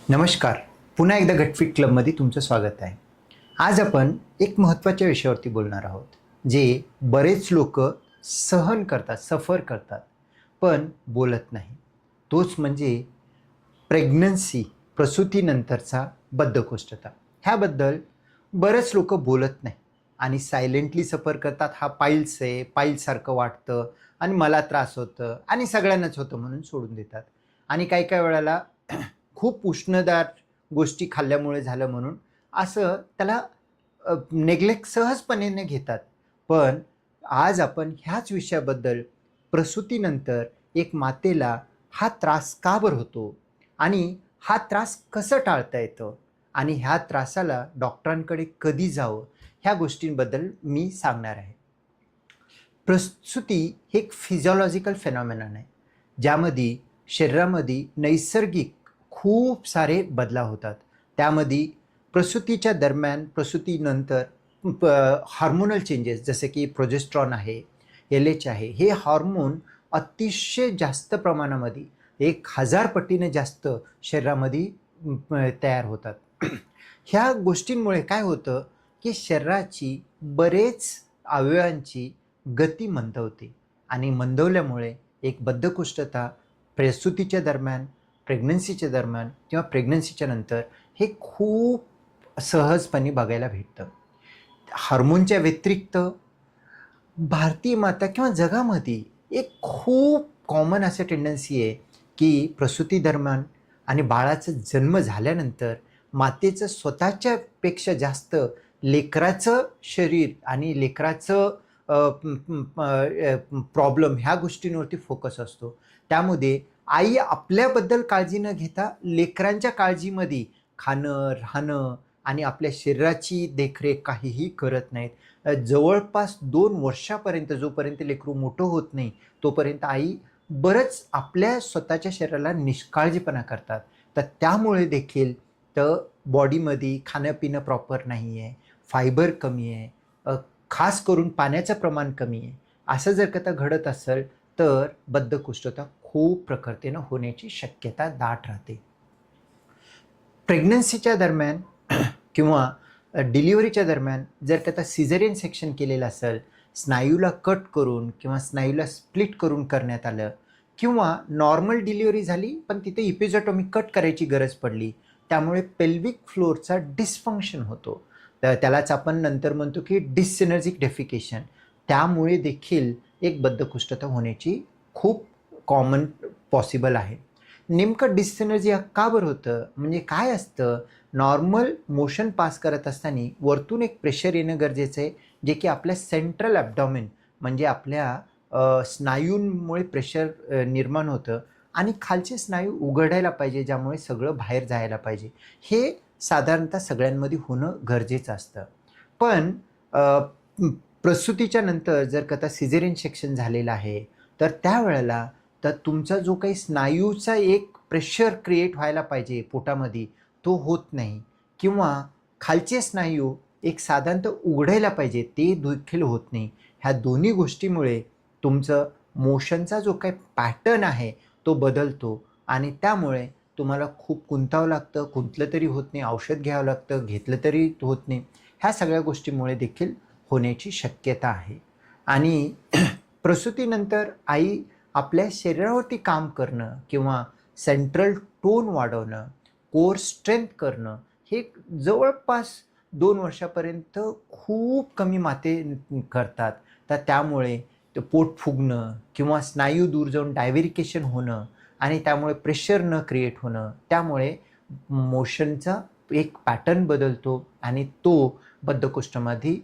नमस्कार. पुन्हा एकदा गटफिट क्लबमध्ये तुमचं स्वागत आहे. आज आपण एक महत्त्वाच्या विषयावरती बोलणार आहोत, जे बरेच लोक सहन करतात, सफर करतात, पण बोलत नाही. तोच म्हणजे प्रेग्नन्सी, प्रसूतीनंतरचा बद्धकोष्ठता. ह्याबद्दल बरेच लोक बोलत नाही आणि सायलेंटली सफर करतात. हा पाईल्स आहे, पाईल्ससारखं वाटतं आणि मला त्रास होतं आणि सगळ्यांनाच होतं म्हणून सोडून देतात. आणि काही काही वेळेला खूप उष्णदार गोष्टी खाल्ल्यामुळे झालं म्हणून असं त्याला नेग्लेक्ट सहजपणे घेतात. पण आज आपण ह्याच विषयाबद्दल प्रसूतीनंतर एक मातेला हा त्रास का बरं होतो आणि हा त्रास कसं टाळता येतं आणि ह्या त्रासाला डॉक्टरांकडे कधी जावं, ह्या गोष्टींबद्दल मी सांगणार आहे. प्रसूती हे एक फिजिओलॉजिकल फेनॉमेनॉन आहे, ज्यामध्ये शरीरामध्ये नैसर्गिक खूप सारे बदलाव होतात. त्यामध्ये प्रसूतीच्या दरम्यान, प्रसूतीनंतर हार्मोनल चेंजेस जसे की प्रोजेस्ट्रॉन आहे, LH आहे, हे हार्मोन अतिशय जास्त प्रमाणामध्ये 1000 पटीने जास्त शरीरामध्ये तयार होतात. ह्या गोष्टींमुळे काय होतं की शरीराची बरेच अवयवांची गती मंदवते आणि मंदवल्यामुळे एक बद्धकोष्ठता प्रसूतीच्या दरम्यान, प्रेग्नन्सीच्या दरम्यान किंवा प्रेग्नन्सीच्या नंतर हे खूप सहजपणे बघायला भेटतं. हार्मोनच्या व्यतिरिक्त भारतीय माता किंवा जगामध्ये एक खूप कॉमन असं टेंडन्सी आहे की प्रसूती दरम्यान आणि बाळाचा जन्म झाल्यानंतर मातेचं स्वतःच्या पेक्षा जास्त लेकराचं शरीर आणि लेकराचं प्रॉब्लेम ह्या गोष्टींवरती फोकस असतो. त्यामध्ये आई आपल्याबद्दल काळजी न घेता लेकरांच्या काळजीमध्ये खाणं, राहणं आणि आपल्या शरीराची देखरेख काहीही करत नाहीत. जवळपास 2 वर्षापर्यंत जोपर्यंत लेकरू मोठं होत नाही, तोपर्यंत आई बरंच आपल्या स्वतःच्या शरीराला निष्काळजीपणा करतात. तर त्यामुळे देखील तर बॉडीमध्ये खाणं-पिणं प्रॉपर नाही आहे, फायबर कमी आहे, खास करून पाण्याचं प्रमाण कमी आहे. असं जर का घडत असेल, तर बद्धकोष्ठता खूप प्रखरतेनं होण्याची शक्यता दाट राहते. प्रेग्नन्सीच्या दरम्यान किंवा डिलिव्हरीच्या दरम्यान जर का आता सिझेरियन सेक्शन केलेलं असेल, स्नायूला कट करून किंवा स्नायूला स्प्लिट करून करण्यात आलं किंवा नॉर्मल डिलिव्हरी झाली, पण तिथे इपिझोटोमी कट करायची गरज पडली. त्यामुळे पेल्विक फ्लोअरचा डिस्फंक्शन होतो. तर त्यालाच आपण नंतर म्हणतो की डिससिनर्जिक डेफिकेशन. त्यामुळे देखील एक बद्धकोष्ठता होण्याची खूप कॉमन पॉसिबल आहे. नेमकं डिससिनर्जिया का बरं होतं? म्हणजे काय असतं? नॉर्मल मोशन पास करत असताना वरतून एक प्रेशर येणं गरजेचं आहे, जे की आपल्या सेंट्रल ॲब्डॉमेन म्हणजे आपल्या स्नायूंमुळे प्रेशर निर्माण होतं आणि खालचे स्नायू उघडायला पाहिजे, ज्यामुळे सगळं बाहेर जायला पाहिजे. हे साधारणतः सगळ्यांमध्ये होणं गरजेचं असतं. पण प्रसूतीच्या नंतर जर का आता सिझेरियन सेक्शन झालेलं आहे, तर त्यावेळेला तर तुमचा जो काही स्नायूचा एक प्रेशर क्रिएट व्हायला पाहिजे पोटामध्ये, तो होत नाही किंवा खालचे स्नायू एक साधारणतः उघडायला पाहिजे, ते देखील होत नाही. ह्या दोन्ही गोष्टीमुळे तुमचं मोशनचा जो काही पॅटर्न आहे, तो बदलतो आणि त्यामुळे तुम्हाला खूप कुंतावं लागतं, कुंतलं तरी होत नाही, औषध घ्यावं लागतं, घेतलं तरी होत नाही. ह्या सगळ्या गोष्टीमुळे देखील होण्याची शक्यता आहे. आणि प्रसूतीनंतर आई आपल्या शरीरावरती काम करणं किंवा सेंट्रल टोन वाढवणं, कोर स्ट्रेंथ करणं, हे जवळपास 2 वर्षापर्यंत खूप कमी माते करतात. तर त्यामुळे ते पोट फुगणं किंवा स्नायू दूर जाऊन डायव्हेरिकेशन होणं आणि त्यामुळे प्रेशर न क्रिएट होणं, त्यामुळे मोशनचा एक पॅटर्न बदलतो आणि तो बद्धकोष्ठामध्ये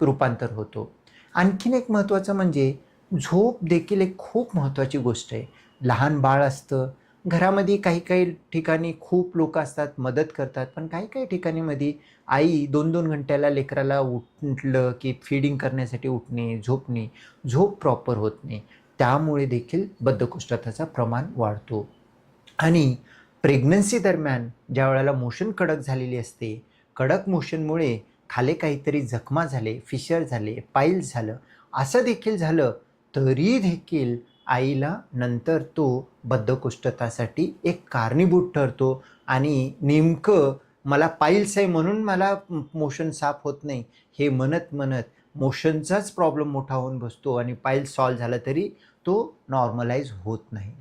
रूपांतर होतो. आणखीन एक महत्त्वाचं म्हणजे झोप देखील एक खूप महत्त्वाची गोष्ट आहे. लहान बाळ असतं, घरामध्ये काही-काही ठिकाणी खूप लोकं असतात, मदत करतात. पण काही-काही ठिकाणीमध्ये आई 2-2 घंट्याला लेकराला उठलं की फीडिंग करण्यासाठी उठणे, झोपणे, झोप प्रॉपर होत नाही. त्यामुळे देखील बद्धकोष्ठताचं प्रमाण वाढतो. आणि प्रेग्नन्सी दरम्यान ज्यावेळेला मोशन कडक झालेली असते, कडक मोशनमुळे खाली काहीतरी जखमा झाले, फिशर झाले, पाईल्स झालं, असं देखील झालं, तरी देखील आईला नंतर तो बद्धकोष्ठतासाठी एक कारणीभूत ठरतो आणि नेमकं मला पाईल्स आहे म्हणून मला मोशन साफ होत नाही हे म्हणत म्हणत मोशनचाच प्रॉब्लेम मोठा होऊन बसतो आणि पाईल्स सॉल्व्ह झाला तरी तो नॉर्मलाइज होत नाही.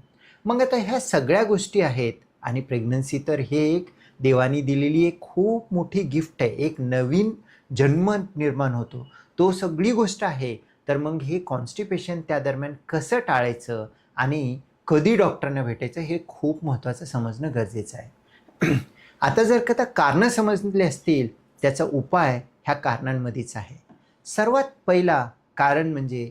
मग आता ह्या सगळ्या गोष्टी आहेत आणि प्रेग्नन्सी तर हे एक देवानी दिलेली एक खूप मोठी गिफ्ट आहे. एक नवीन जन्म निर्माण होतो, तो सगळी गोष्ट आहे. तर मग हे कॉन्स्टिपेशन त्या दरम्यान कसं टाळायचं आणि कधी डॉक्टरांना भेटायचं हे खूप महत्त्वाचं समजणं गरजेचं आहे. आता जर का कारणं समजले असतील त्याचा उपाय ह्या कारणांमध्येच आहे. सर्वात पहिला कारण म्हणजे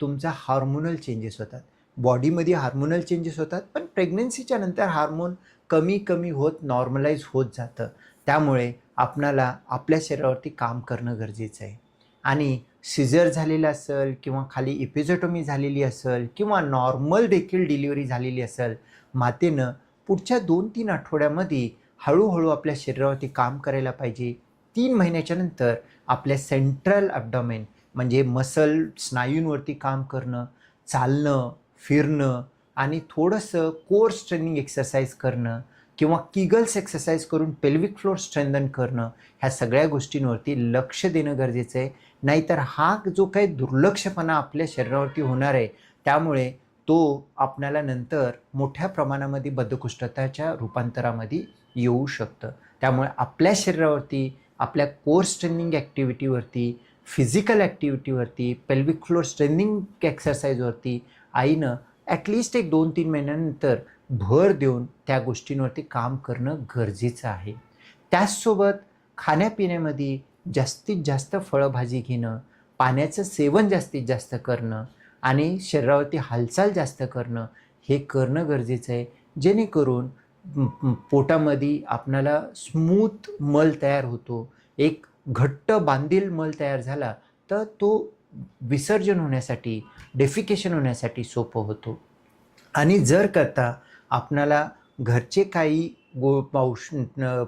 तुमचा हार्मोनल चेंजेस होतात. बॉडीमध्ये हार्मोनल चेंजेस होतात, पण प्रेग्नन्सीच्या नंतर हार्मोन कमी कमी होत नॉर्मलाइज होत जातं. त्यामुळे आपणाला आपल्या शरीरावरती काम करणं गरजेचं आहे. आणि सिझर झालेलं असेल किंवा खाली इपिझोटोमी झालेली असेल किंवा नॉर्मल देखील डिलिव्हरी झालेली असेल, मातेनं पुढच्या 2-3 आठवड्यामध्ये हळूहळू आपल्या शरीरावरती काम करायला पाहिजे. 3 महिन्याच्या नंतर आपल्या सेंट्रल ॲब्डॉमेन म्हणजे मसल स्नायूंवरती काम करणं, चालणं, फिरणं आणि थोडंसं कोर स्ट्रेनिंग एक्सरसाइज करणं किंवा किगल्स एक्सरसाइज करून पेल्विक फ्लोर स्ट्रेंथन करणं, ह्या सगळ्या गोष्टींवरती लक्ष देणं गरजेचं आहे. नाहीतर हा जो काही दुर्लक्षपणा आपल्या शरीरावरती होणार आहे त्यामुळे तो आपल्याला नंतर मोठ्या प्रमाणामध्ये बद्धकोष्ठताच्या रूपांतरामध्ये येऊ शकतं. त्यामुळे आपल्या शरीरावरती, आपल्या कोर स्ट्रेनिंग ॲक्टिव्हिटीवरती, फिजिकल ॲक्टिव्हिटीवरती, पेल्विक फ्लोर स्ट्रेनिंग एक्सरसाइजवरती आईनं ॲटलिस्ट एक 2-3 महिन्यानंतर भर देऊन त्या गोष्टींवरती काम करणं गरजेचं आहे. त्याचसोबत खाण्यापिण्यामध्ये जास्तीत जास्त फळभाजी घेणं, पाण्याचं सेवन जास्तीत जास्त करणं आणि शरीरावरती हालचाल जास्त करणं हे करणं गरजेचं आहे. जेणेकरून पोटामध्ये आपणाला स्मूथ मल तयार होतो. एक घट्ट बांधील मल तयार झाला तर तो विसर्जन होण्यासाठी, डेफिकेशन होण्यासाठी सोपं होतो. आणि जर करता आपणाला घरचे काही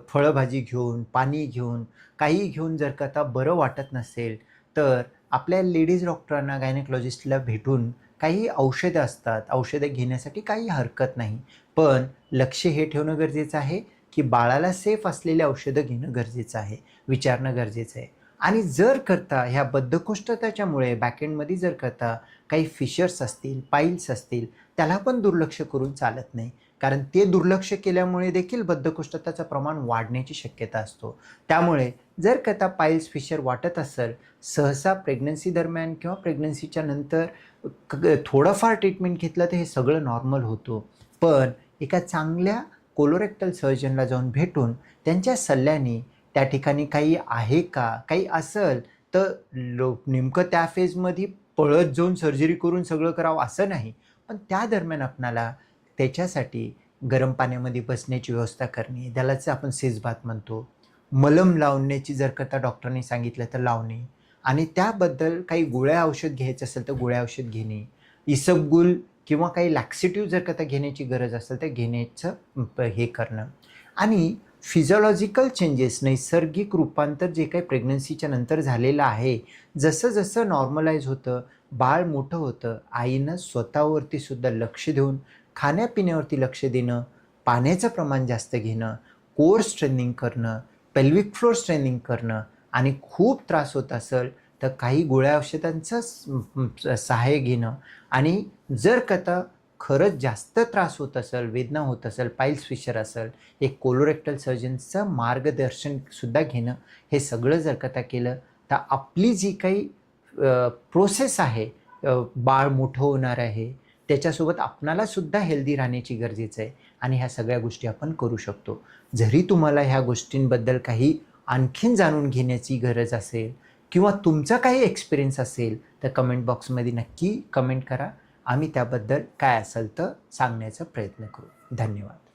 फळभाजी घेऊन, पाणी घेऊन, काही घेऊन जर का बरं वाटत नसेल तर आपल्या लेडीज डॉक्टरांना, गायनेकॉलॉजिस्टला भेटून काही औषधं असतात, औषधं घेण्यासाठी काही हरकत नाही. पण लक्ष हे ठेवणं गरजेचं आहे की बाळाला सेफ असलेली औषधं घेणं गरजेचं आहे, विचारणं गरजेचं आहे. आणि जर करता ह्या बद्धकोष्ठताच्यामुळे बॅकएंडमध्ये जर करता काही फिशर्स असतील, पाईल्स असतील, त्याला पण दुर्लक्ष करून चालत नाही. कारण ते दुर्लक्ष केल्यामुळे देखील बद्धकोष्ठताचं प्रमाण वाढण्याची शक्यता असतो. त्यामुळे जर का पाईल्स, फिशर वाटत असेल, सहसा प्रेग्नन्सी दरम्यान किंवा प्रेग्नन्सीच्या नंतर थोडंफार ट्रीटमेंट घेतलं तर हे सगळं नॉर्मल होतं. पण एका चांगल्या कोलोरेक्टल सर्जनला जाऊन भेटून त्यांच्या सल्ल्याने त्या ठिकाणी काही आहे का, काही असेल तर नेमकं त्या फेजमध्ये पळत जाऊन सर्जरी करून सगळं करावं असं नाही. पण त्या दरम्यान आपणाला त्याच्यासाठी गरम पाण्यामध्ये बसण्याची व्यवस्था करणे, त्यालाच आपण सेजबात म्हणतो. मलम लावण्याची जर का डॉक्टरांनी सांगितलं तर लावणे आणि त्याबद्दल काही गोळ्या औषध घ्यायचं असेल तर गोळ्या औषध घेणे, इसबगोल किंवा काही लॅक्सेटिव्ह जर का घेण्याची गरज असेल तर घेण्याचं हे करणं. आणि फिजिओलॉजिकल चेंजेस, नैसर्गिक रूपांतर जे काही प्रेग्नन्सीच्या नंतर झालेलं आहे, जसं जसं नॉर्मलाइज होतं, बाळ मोठं होतं, आईनं स्वतःवरती सुद्धा लक्ष देऊन खाण्यापिण्यावरती लक्ष देणं, पाण्याचं प्रमाण जास्त घेणं, कोर स्ट्रेनिंग करणं, पेल्विक फ्लोर स्ट्रेनिंग करणं आणि खूप त्रास होत असेल तर काही गोळ्या औषधांचं सहाय्य घेणं. आणि जर का खरंच जास्त त्रास होत असेल, वेदना होत असेल, पाईल्स फिशर असेल, एक कोलोरेक्टल सर्जनचं मार्गदर्शनसुद्धा घेणं, हे सगळं जर का केलं तर आपली जी काही प्रोसेस आहे, बाळ मोठं होणार आहे, त्याच्यासोबत आपणालासुद्धा हेल्दी राहण्याची गरजेचं आहे आणि ह्या सगळ्या गोष्टी आपण करू शकतो. जरी तुम्हाला ह्या गोष्टींबद्दल काही आणखीन जाणून घेण्याची गरज असेल किंवा तुमचा काही एक्सपिरियन्स असेल तर कमेंट बॉक्समध्ये नक्की कमेंट करा. आम्ही त्याबद्दल काय असेल तर सांगण्याचा प्रयत्न करू. धन्यवाद.